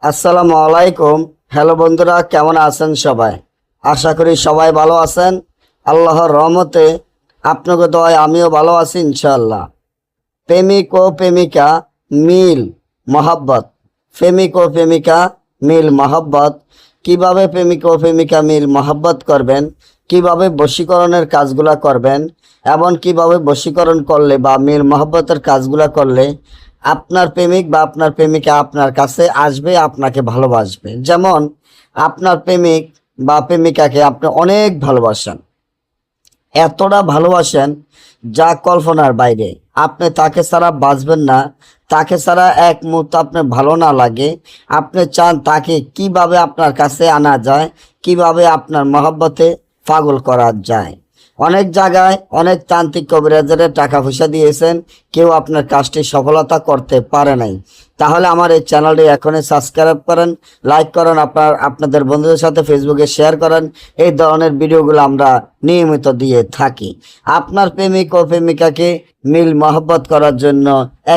আসসালামু আলাইকুম। হ্যালো বন্ধুরা, কেমন আছেন সবাই? আশা করি সবাই ভালো আছেন। আল্লাহর রহমতে আপনাকে দোয়ায় আমিও ভালো আছি ইনশাআল্লাহ। প্রেমিক ও প্রেমিকা মিল মহাব্বত। প্রেমিক ও প্রেমিকা মিল মহাব্বত। কিভাবে প্রেমিক ও প্রেমিকা মিল মহাব্বত করবেন, কিভাবে বশীকরণের কাজগুলা করবেন, এবং কিভাবে বশীকরণ করলে বা মিল মহাব্বতের কাজগুলা করলে আপনার প্রেমিক বা আপনার প্রেমিকা আপনার কাছে আসবে, আপনাকে ভালোবাসবে। যেমন আপনার প্রেমিক বা প্রেমিকাকে আপনি অনেক ভালোবাসেন, এতটা ভালোবাসেন যা কল্পনার বাইরে। আপনি তাকে ছাড়া বাঁচবেন না, তাকে ছাড়া এক মুহূর্ত আপনার ভালো না লাগে। আপনি চান তাকে কিভাবে আপনার কাছে আনা যায়, কিভাবে আপনার মহব্বতে পাগল করা যায়। অনেক জায়গায় অনেক তান্ত্রিক কবিরাজের টাকা পয়সা দিয়েছেন, কেউ আপনার কাজটি সফলতা করতে পারে নাই। তাহলে আমার এই চ্যানেলটি এখনই সাবস্ক্রাইব করেন, লাইক করেন, আপনাদের বন্ধুদের সাথে ফেসবুকে শেয়ার করেন। এই ধরনের ভিডিওগুলো আমরা নিয়মিত দিয়ে থাকি। আপনার প্রেমিক ও প্রেমিকাকে মিল মহব্বত করার জন্য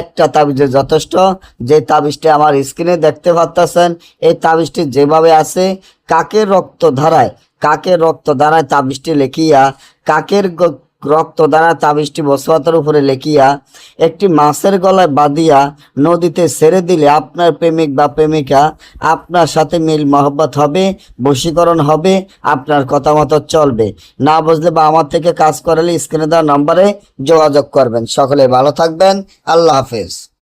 একটা তাবিজে যথেষ্ট। যে তাবিজটি আমার স্ক্রিনে দেখতে পাচ্ছেন, এই তাবিজটি যেভাবে আছে, কাকের রক্ত ধারায় তাবিজটি লেখিয়া, কাকের রক্ত দ্বারা তাবিজটি বসবাতের উপরে লেখিয়া একটি মাছের গলায় বাঁধিয়া নদীতে ছেড়ে দিলে আপনার প্রেমিক বা প্রেমিকা আপনার সাথে মিল মহব্বত হবে, বশীকরণ হবে, আপনার কথা মতো চলবে। না বুঝলে বা আমার থেকে কাজ করালে স্ক্রিনে দেওয়া নম্বরে যোগাযোগ করবেন। সকলে ভালো থাকবেন। আল্লাহ হাফেজ।